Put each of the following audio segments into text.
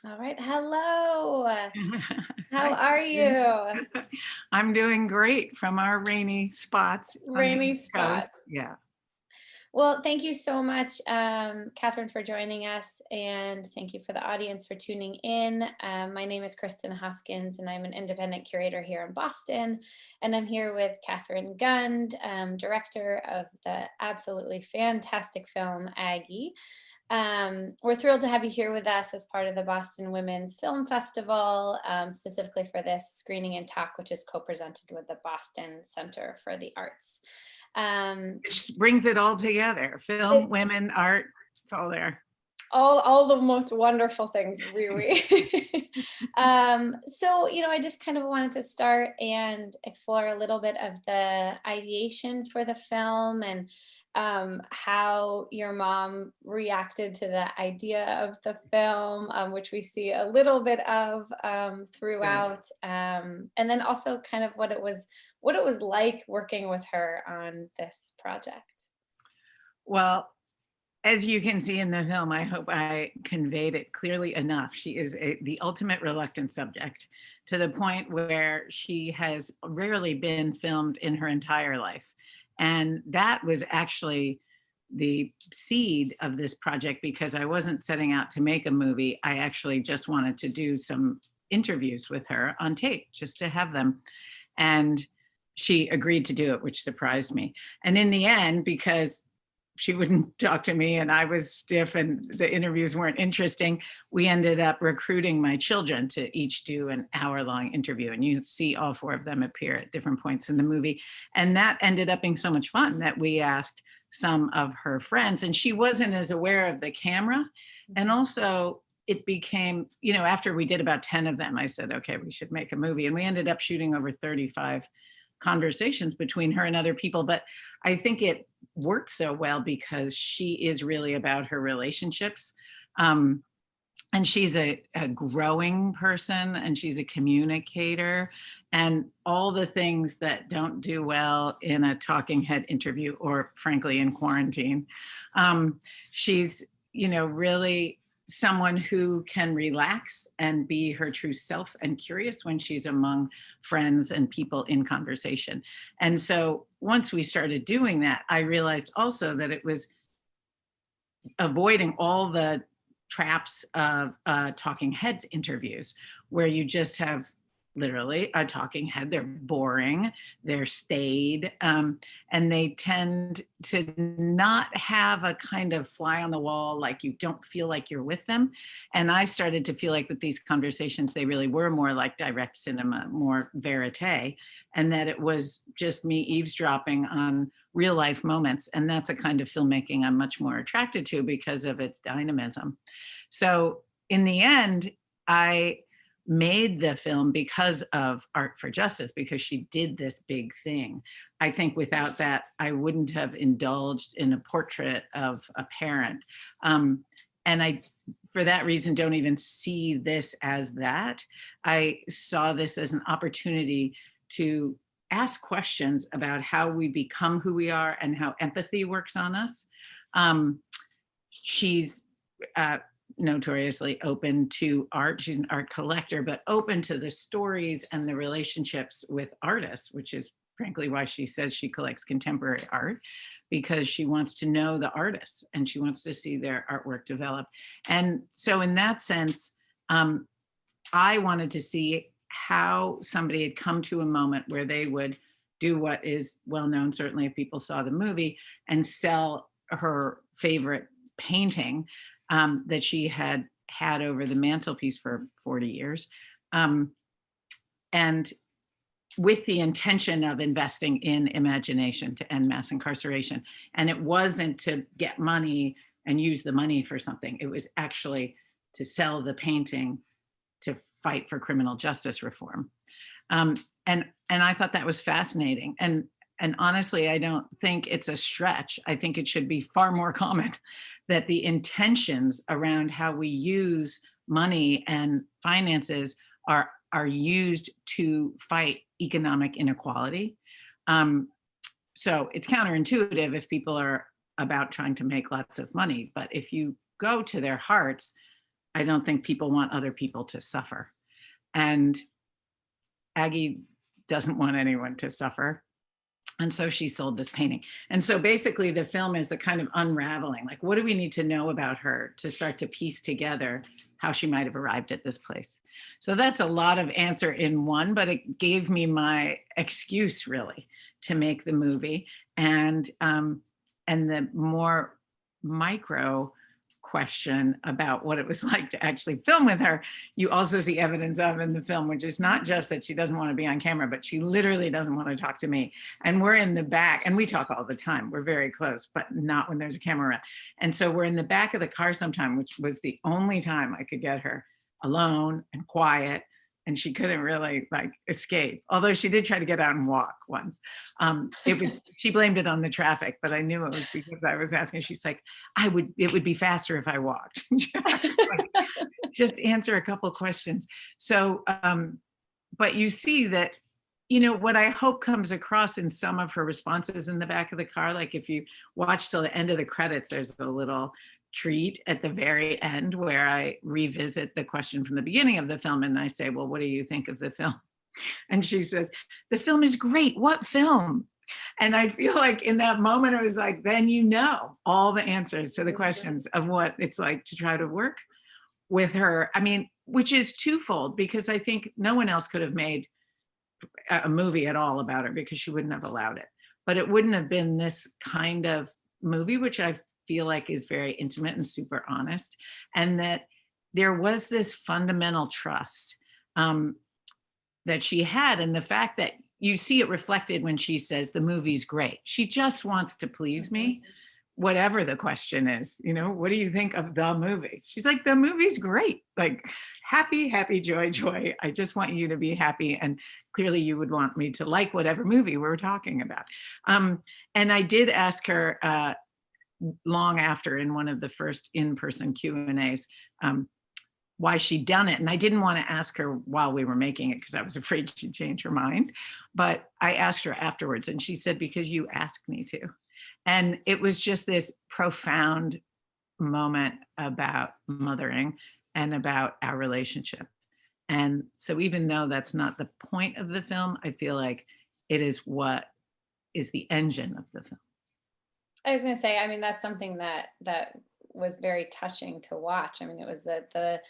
All right. Hello. How Hi, are Kristen. you? I'm doing great from our rainy spots on the Rainy East Coast. spot. Yeah. Well, thank you so much, Catherine, for joining us. And thank you for the audience for tuning in. My name is Kristen Hoskins, and I'm an independent curator here in Boston. And I'm here with Catherine Gund, director of the absolutely fantastic film Aggie. We're thrilled to have you here with us as part of the Boston Women's Film Festival, specifically for this screening and talk, which is co-presented with the Boston Center for the Arts. Um, Which brings it all together. it, Film, women, art, it's all there. all the most wonderful things, really. So, I just kind of wanted to start and explore a little bit of the ideation for the film and how your mom reacted to the idea of the film, which we see a little bit of Good. throughout, and then also kind of what it was like working with her on this project. Well, as you can see in the film, I hope I conveyed it clearly enough. She is the ultimate reluctant subject to the point where she has rarely been filmed in her entire life. And that was actually the seed of this project because I wasn't setting out to make a movie. I actually just wanted to do some interviews with her on tape just to have them. And she agreed to do it, which surprised me. And in the end, because she wouldn't talk to me and I was stiff and the interviews weren't interesting, we ended up recruiting my children to each do an hour-long interview. And you see all four of them appear at different points in the movie. And that ended up being so much fun that we asked some of her friends, and she wasn't as aware of the camera. And also, it became, after we did about 10 of them, I said, okay, we should make a movie. And we ended up shooting over 35 conversations between her and other people. But I think it worked so well because she is really about her relationships. Um, and she's a growing person and she's a communicator and all the things that don't do well in a talking head interview or frankly in quarantine. She's, really someone who can relax and be her true self and curious when she's among friends and people in conversation. And so once we started doing that, I realized also that it was avoiding all the traps of talking heads interviews where you just have literally a talking head. They're boring, they're staid, and they tend to not have a kind of fly on the wall, like you don't feel like you're with them. And I started to feel like with these conversations, they really were more like direct cinema, more verite, and that it was just me eavesdropping on real life moments. And that's a kind of filmmaking I'm much more attracted to because of its dynamism. So in the end, I made the film because of Art for Justice, because she did this big thing. I think without that, I wouldn't have indulged in a portrait of a parent. And I, for that reason, don't even see this as that. I saw this as an opportunity to ask questions about how we become who we are and how empathy works on us. She's notoriously open to art. She's an art collector, but open to the stories and the relationships with artists, which is frankly why she says she collects contemporary art, because she wants to know the artists and she wants to see their artwork develop. And so in that sense, I wanted to see how somebody had come to a moment where they would do what is well known, certainly if people saw the movie, and sell her favorite painting that she had had over the mantelpiece for 40 years. And with the intention of investing in imagination to end mass incarceration. And it wasn't to get money and use the money for something. It was actually to sell the painting to fight for criminal justice reform. Um, and I thought that was fascinating. And honestly, I don't think it's a stretch. I think it should be far more common that the intentions around how we use money and finances are used to fight economic inequality. So it's counterintuitive if people are about trying to make lots of money, but if you go to their hearts, I don't think people want other people to suffer. And Aggie doesn't want anyone to suffer. And so she sold this painting. And so basically the film is a kind of unraveling, like, what do we need to know about her to start to piece together how she might have arrived at this place? So that's a lot of answer in one, but it gave me my excuse really to make the movie. And the more micro question about what it was like to actually film with her, you also see evidence of in the film, which is not just that she doesn't want to be on camera, but she literally doesn't want to talk to me. And we're in the back, and we talk all the time. We're very close, but not when there's a camera around. And so we're in the back of the car sometime, which was the only time I could get her alone and quiet. And she couldn't really like escape, although she did try to get out and walk once. She blamed it on the traffic, but I knew it was because I was asking. She's like, it would be faster if I walked. Like, just answer a couple questions. So, but you see that, what I hope comes across in some of her responses in the back of the car, like if you watch till the end of the credits, there's a little treat at the very end where I revisit the question from the beginning of the film and I say, well, what do you think of the film? And she says, the film is great. What film? And I feel like in that moment, I was like, then all the answers to the questions of what it's like to try to work with her. I mean, which is twofold, because I think no one else could have made a movie at all about her because she wouldn't have allowed it. But it wouldn't have been this kind of movie, which I feel like is very intimate and super honest. And that there was this fundamental trust that she had. And the fact that you see it reflected when she says the movie's great. She just wants to please me, whatever the question is. What do you think of the movie? She's like, the movie's great. Like, happy, happy, joy, joy. I just want you to be happy. And clearly you would want me to like whatever movie we're talking about. And I did ask her long after in one of the first in-person Q&As why she'd done it. And I didn't want to ask her while we were making it because I was afraid she'd change her mind. But I asked her afterwards and she said, because you asked me to. And it was just this profound moment about mothering and about our relationship. And so even though that's not the point of the film, I feel like it is what is the engine of the film. I was going to say, I mean, that's something that was very touching to watch. I mean, it was the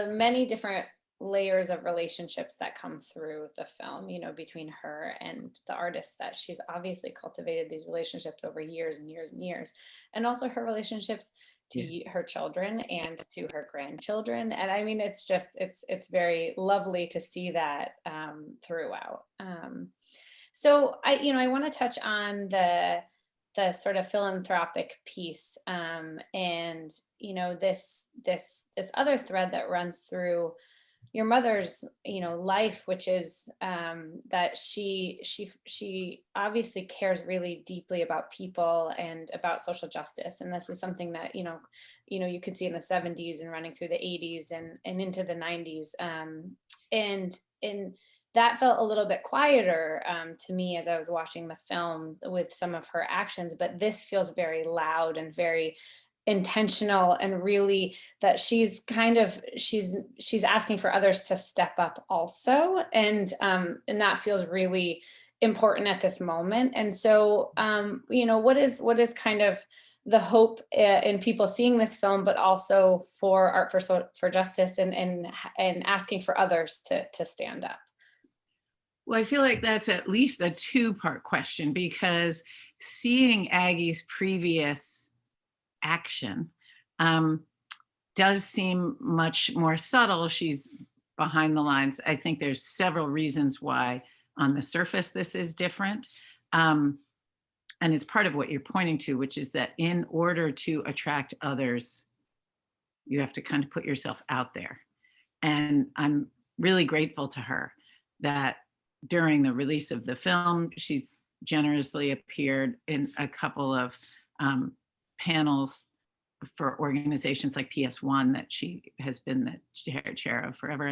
many different layers of relationships that come through the film, between her and the artist, that she's obviously cultivated these relationships over years and years and years, and also her relationships to her children and to her grandchildren. And I mean, it's just, it's very lovely to see that throughout. So I want to touch on the sort of philanthropic piece, and this other thread that runs through your mother's life, which is that she obviously cares really deeply about people and about social justice. And this is something that you could see in the 70s and running through the 80s and into the 90s, and that felt a little bit quieter to me as I was watching the film with some of her actions, but this feels very loud and very intentional, and really that she's asking for others to step up also, and that feels really important at this moment. And so what is kind of the hope in people seeing this film, but also for Art for Justice, and asking for others to stand up? Well, I feel like that's at least a two-part question, because seeing Aggie's previous action does seem much more subtle. She's behind the lines. I think there's several reasons why on the surface this is different. And it's part of what you're pointing to, which is that in order to attract others, you have to kind of put yourself out there. And I'm really grateful to her that during the release of the film, she's generously appeared in a couple of panels for organizations like PS1 that she has been the chair of forever,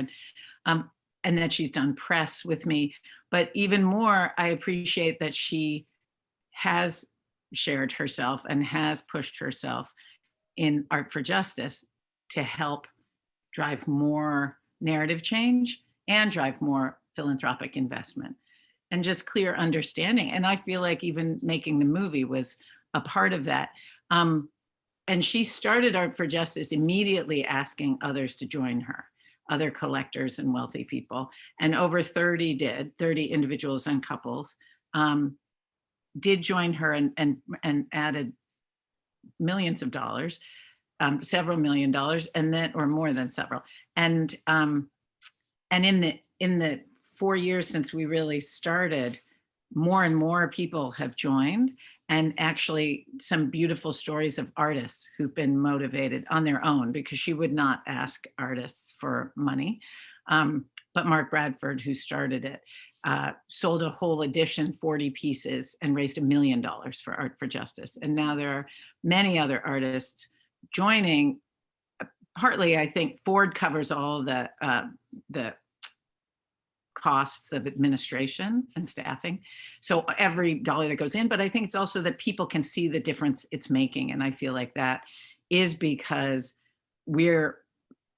and that she's done press with me. But even more, I appreciate that she has shared herself and has pushed herself in Art for Justice to help drive more narrative change and drive more philanthropic investment and just clear understanding. And I feel like even making the movie was a part of that. And she started Art for Justice immediately asking others to join her, other collectors and wealthy people. And over 30 individuals and couples did join her and added millions of dollars, several $1,000,000, and then, or more than several. And in the 4 years since we really started, more and more people have joined, and actually some beautiful stories of artists who've been motivated on their own, because she would not ask artists for money. But Mark Bradford, who started it, sold a whole edition, 40 pieces, and raised $1 million for Art for Justice. And now there are many other artists joining. Partly, I think Ford covers all the costs of administration and staffing, so every dollar that goes in. But I think it's also that people can see the difference it's making, and I feel like that is because we're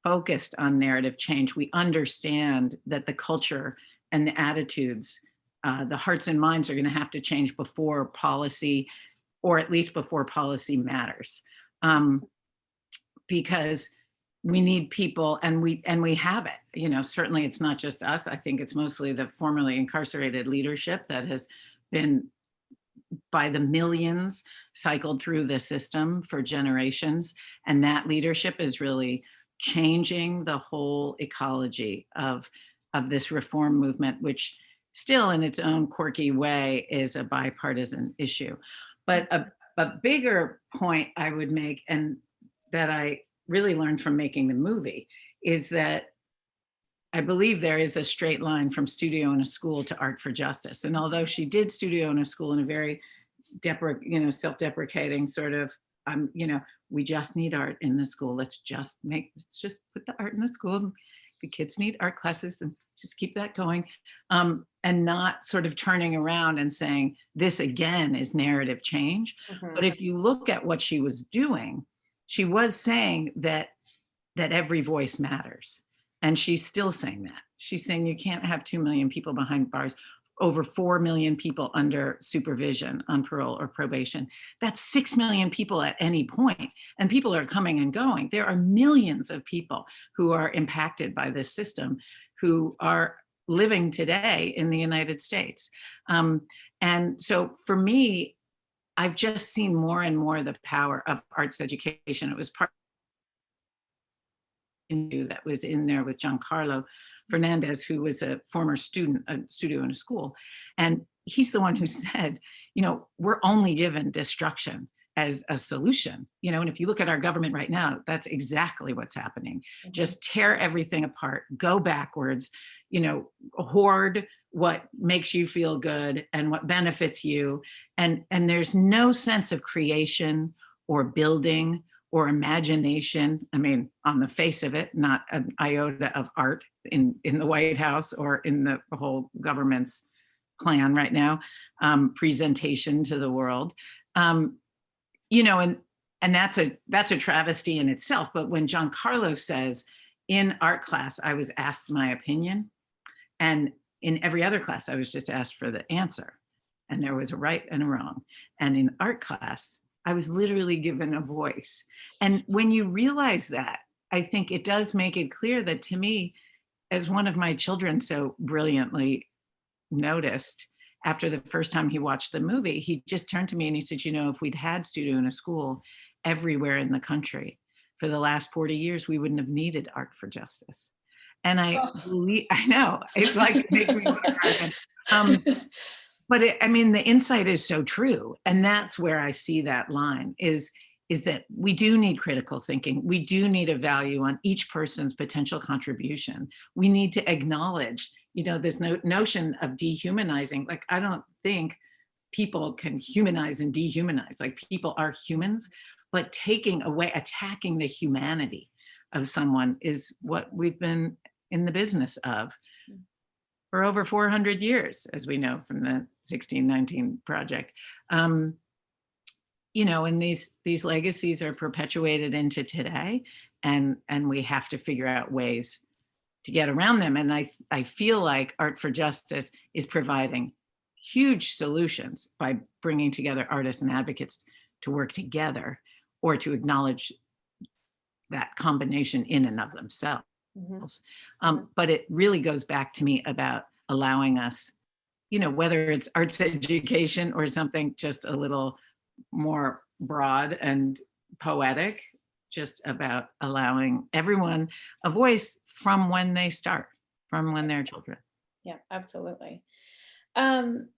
focused on narrative change. We understand that the culture and the attitudes, the hearts and minds are going to have to change before policy, or at least before policy matters, because we need people, and we have it. You know, certainly it's not just us. I think it's mostly the formerly incarcerated leadership that has been, by the millions, cycled through the system for generations. And that leadership is really changing the whole ecology of this reform movement, which still in its own quirky way is a bipartisan issue. But a bigger point I would make, and that I really learned from making the movie, is that I believe there is a straight line from Studio in a School to Art for Justice. And although she did Studio in a School in a very self-deprecating sort of, we just need art in the school. Let's just put the art in the school. The kids need art classes, and just keep that going. And not sort of turning around and saying, this again is narrative change. Mhm. But if you look at what she was doing, she was saying that every voice matters. And she's still saying that. She's saying you can't have 2 million people behind bars, over 4 million people under supervision on parole or probation. That's 6 million people at any point. And people are coming and going. There are millions of people who are impacted by this system, who are living today in the United States. And so for me, I've just seen more and more the power of arts education. It was part that was in there with Giancarlo Fernandez, who was a former student, a Studio in a School. And he's the one who said, we're only given destruction as a solution, and if you look at our government right now, that's exactly what's happening. Mm-hmm. Just tear everything apart, go backwards, hoard what makes you feel good and what benefits you. And there's no sense of creation or building or imagination. I mean, on the face of it, not an iota of art in the White House or in the whole government's plan right now, presentation to the world. And that's a travesty in itself. But when Giancarlo says, in art class, I was asked my opinion, and in every other class, I was just asked for the answer, and there was a right and a wrong. And in art class, I was literally given a voice. And when you realize that, I think it does make it clear that, to me, as one of my children so brilliantly noticed, after the first time he watched the movie, he just turned to me and he said, if we'd had Studio in a School everywhere in the country for the last 40 years, we wouldn't have needed Art for Justice. And I know, it's like, it makes me want to cry. But the insight is so true. And that's where I see that line is that we do need critical thinking. We do need a value on each person's potential contribution. We need to acknowledge, this notion of dehumanizing. Like, I don't think people can humanize and dehumanize. Like, people are humans, but attacking the humanity of someone is what we've been in the business of for over 400 years, as we know from the 1619 Project. And these legacies are perpetuated into today. and we have to figure out ways to get around them. And I feel like Art for Justice is providing huge solutions by bringing together artists and advocates to work together, or to acknowledge that combination in and of themselves. Mhm. But it really goes back to me about allowing us, whether it's arts education or something just a little more broad and poetic, just about allowing everyone a voice from when they start, from when they're children. Yeah, absolutely. Um,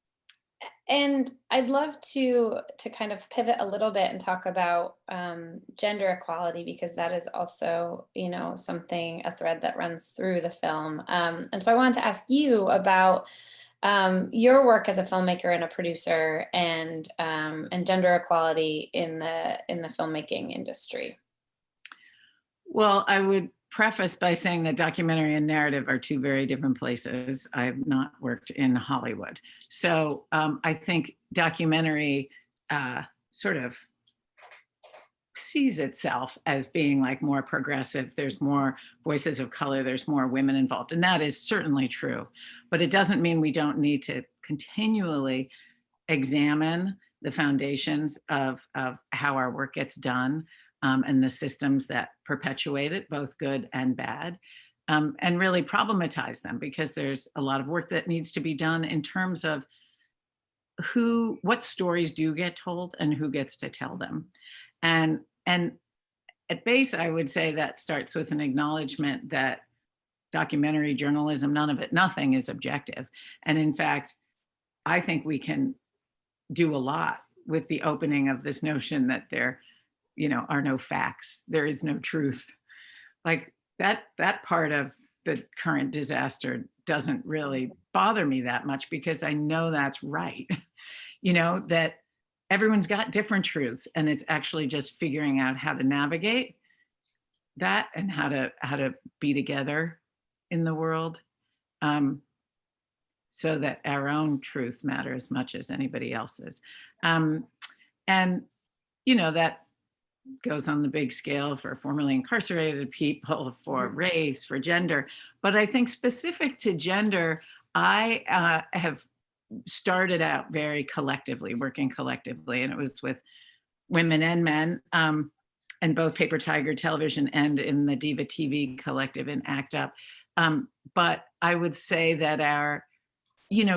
and I'd love to kind of pivot a little bit and talk about gender equality, because that is also, something, a thread that runs through the film. And so I wanted to ask you about your work as a filmmaker and a producer, and gender equality in the filmmaking industry. Well, I would preface by saying that documentary and narrative are two very different places. I've not worked in Hollywood. So I think documentary sort of sees itself as being like more progressive. There's more voices of color, there's more women involved. And that is certainly true. But it doesn't mean we don't need to continually examine the foundations of how our work gets done, and the systems that perpetuate it, both good and bad, and really problematize them, because there's a lot of work that needs to be done in terms of what stories do get told and who gets to tell them. And at base, I would say that starts with an acknowledgement that documentary journalism, none of it, nothing is objective. And in fact, I think we can do a lot with the opening of this notion that there, are no facts. There is no truth. Like that part of the current disaster doesn't really bother me that much, because I know that's right. That everyone's got different truths, and it's actually just figuring out how to navigate that and how to be together in the world, so that our own truths matter as much as anybody else's. And that goes on the big scale for formerly incarcerated people, for race, for gender. But I think specific to gender, I have started out very collectively, working collectively, and it was with women and men, and both Paper Tiger Television and in the Diva TV collective in ACT UP. But I would say that our,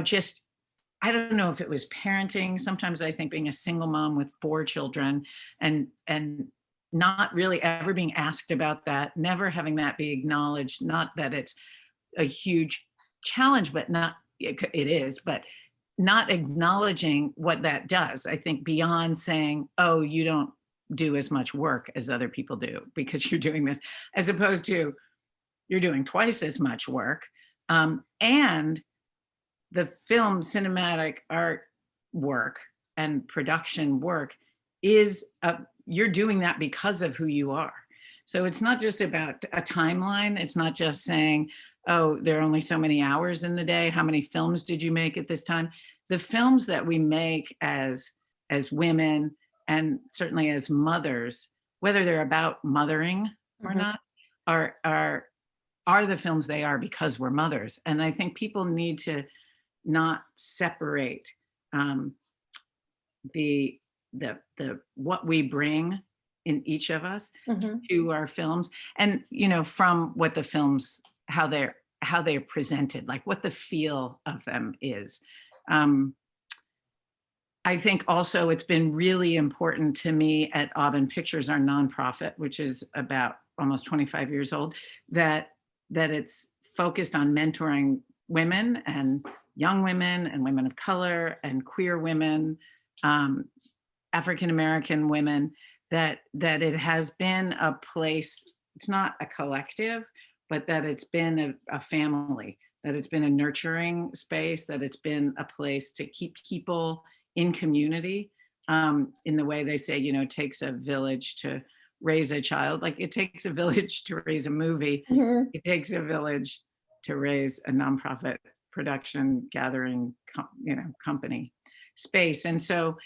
just, I don't know if it was parenting. Sometimes I think being a single mom with 4 children, and not really ever being asked about that, never having that be acknowledged. Not that it's a huge challenge, but it is, but not acknowledging what that does. I think beyond saying, oh, you don't do as much work as other people do because you're doing this, as opposed to you're doing twice as much work. And the film, cinematic art work and production work is you're doing that because of who you are. So it's not just about a timeline. It's not just saying, oh, there are only so many hours in the day. How many films did you make at this time? The films that we make as women, and certainly as mothers, whether they're about mothering or not, are the films they are because we're mothers. And I think people need to not separate the what we bring in each of us to our films, and from what the films, how they're presented, like what the feel of them is. I think also it's been really important to me at Auburn Pictures, our nonprofit, which is about almost 25 years old, that it's focused on mentoring women and young women and women of color and queer women, African-American women, that it has been a place, it's not a collective, but that it's been a family, that it's been a nurturing space, that it's been a place to keep people in community, in the way they say, it takes a village to raise a child. Like it takes a village to raise a movie. It takes a village to raise a nonprofit production gathering, company space. And so,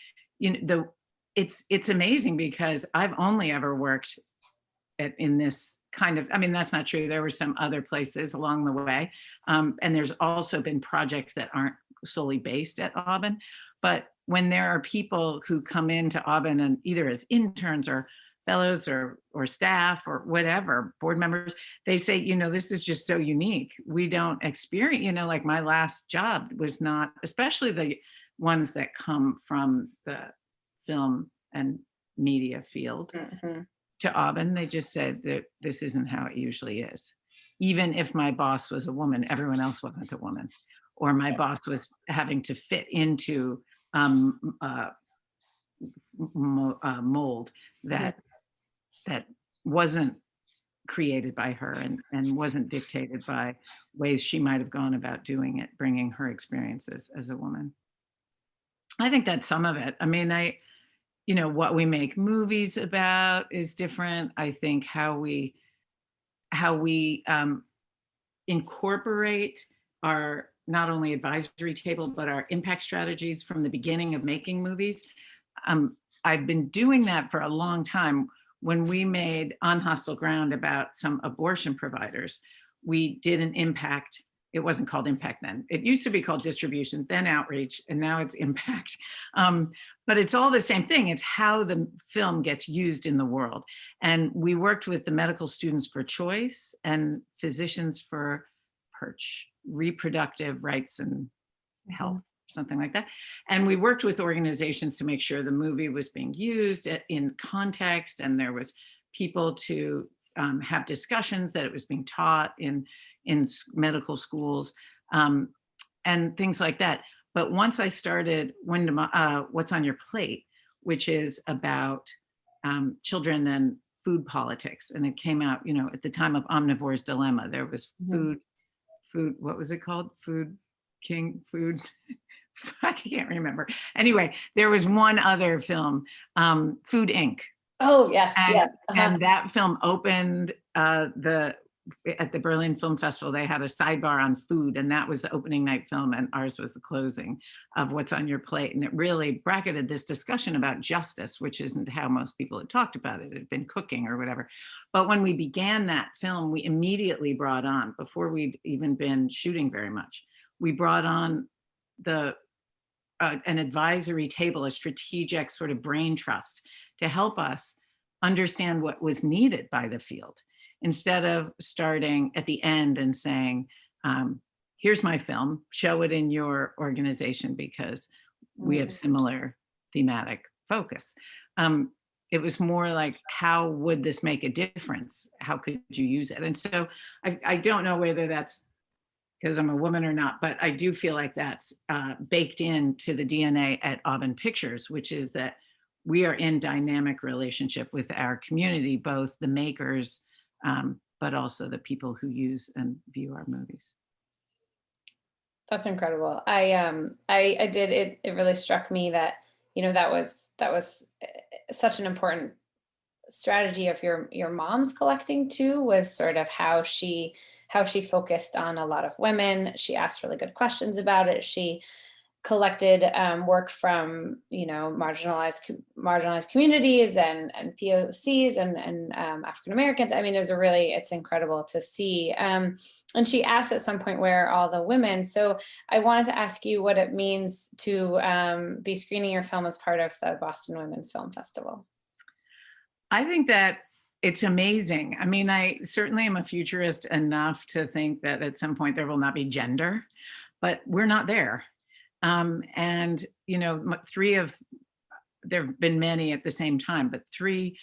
it's amazing because I've only ever worked in this kind of, I mean, that's not true. There were some other places along the way. And there's also been projects that aren't solely based at Auburn. But when there are people who come into Auburn and either as interns or fellows or staff or whatever, board members, they say, this is just so unique. We don't experience, like my last job was not, especially the ones that come from the film and media field to Auburn, they just said that this isn't how it usually is. Even if my boss was a woman, everyone else wasn't a woman. Or my boss was having to fit into mold that wasn't created by her and wasn't dictated by ways she might have gone about doing it, bringing her experiences as a woman. I think that's some of it. I mean, what we make movies about is different. I think how we incorporate our not only advisory table, but our impact strategies from the beginning of making movies. I've been doing that for a long time. When we made On Hostile Ground about some abortion providers, we did an impact. It wasn't called impact then. It used to be called distribution, then outreach, and now it's impact. But it's all the same thing. It's how the film gets used in the world. And we worked with the Medical Students for Choice and Physicians for Perch, reproductive rights and health, something like that. And we worked with organizations to make sure the movie was being used in context, and there was people to have discussions, that it was being taught in medical schools, and things like that. But once I started What's on Your Plate, which is about children and food politics, and it came out, at the time of Omnivore's Dilemma, there was food, what was it called? Food I can't remember. Anyway, there was one other film, Food Inc. Oh, yes. And that film opened at the Berlin Film Festival. They had a sidebar on food, and that was the opening night film, and ours was the closing of What's on Your Plate. And it really bracketed this discussion about justice, which isn't how most people had talked about it. It had been cooking or whatever. But when we began that film, we immediately brought on, before we'd even been shooting very much, we brought on an advisory table, a strategic sort of brain trust, to help us understand what was needed by the field, instead of starting at the end and saying, here's my film, show it in your organization because we have similar thematic focus. It was more like, how would this make a difference? How could you use it? And so I don't know whether that's because I'm a woman or not, but I do feel like that's baked into the DNA at Auburn Pictures, which is that we are in dynamic relationship with our community, both the makers, but also the people who use and view our movies. That's incredible. I did, it really struck me that, that was such an important strategy of your mom's collecting too, was sort of how she focused on a lot of women. She asked really good questions about it. She collected work from marginalized communities and POCs and African Americans. I mean, it's incredible to see. And she asked at some point, where are all the women? So I wanted to ask you what it means to be screening your film as part of the Boston Women's Film Festival. I think that it's amazing. I mean, I certainly am a futurist enough to think that at some point there will not be gender, but we're not there. And, there have been many at the same time, but 3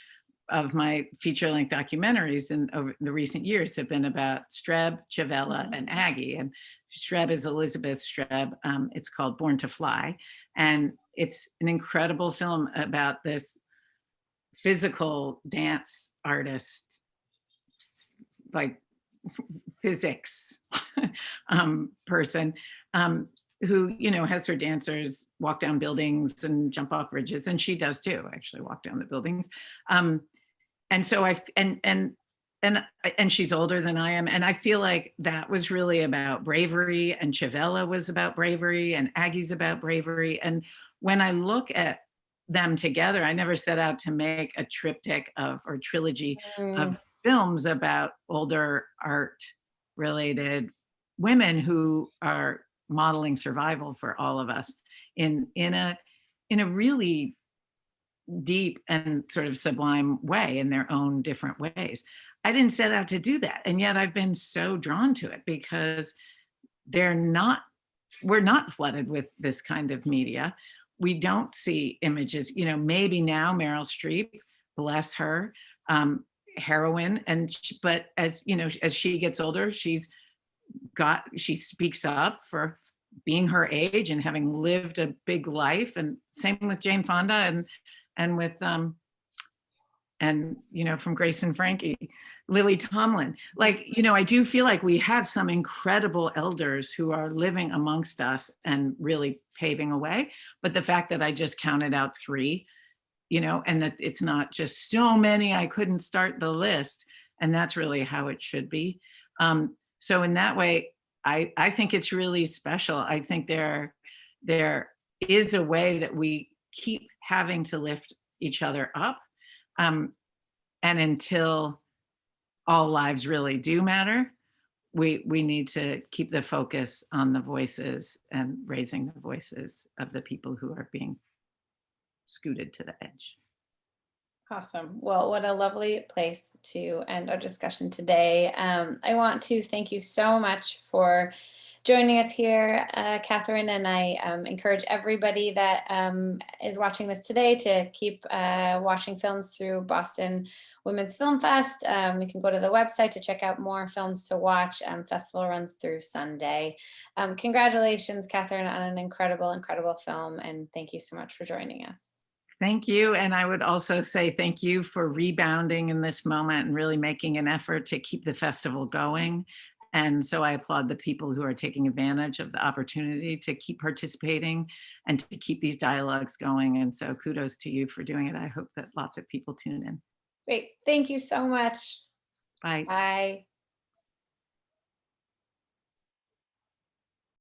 of my feature-length documentaries over the recent years have been about Streb, Chavella, and Aggie. And Streb is Elizabeth Streb. It's called Born to Fly. And it's an incredible film about this physical dance artist, like physics person, who, has her dancers walk down buildings and jump off bridges, and she does too, actually walk down the buildings. And so and she's older than I am, and I feel like that was really about bravery, and Chavella was about bravery, and Aggie's about bravery. And when I look at them together, I never set out to make a triptych or trilogy of films about older art related women who are modeling survival for all of us in a really deep and sort of sublime way in their own different ways. I didn't set out to do that, and yet I've been so drawn to it because they're not we're not flooded with this kind of media. We don't see images, maybe now Meryl Streep, bless her, um, heroine, but as she gets older, she speaks up for being her age and having lived a big life, and same with Jane Fonda and with and from Grace and Frankie, Lily Tomlin. Like, I do feel like we have some incredible elders who are living amongst us and really paving a way. But the fact that I just counted out 3, and that it's not just so many, I couldn't start the list. And that's really how it should be. So in that way, I think it's really special. I think there is a way that we keep having to lift each other up. And until all lives really do matter, we need to keep the focus on the voices and raising the voices of the people who are being scooted to the edge. Awesome. Well, what a lovely place to end our discussion today. I want to thank you so much for joining us here, Catherine, and I encourage everybody that is watching this today to keep watching films through Boston Women's Film Fest. You can go to the website to check out more films to watch. Festival runs through Sunday. Congratulations, Catherine, on an incredible, incredible film, and thank you so much for joining us. Thank you. And I would also say thank you for rebounding in this moment and really making an effort to keep the festival going. And so I applaud the people who are taking advantage of the opportunity to keep participating and to keep these dialogues going. And so kudos to you for doing it. I hope that lots of people tune in. Great. Thank you so much. Bye. Bye.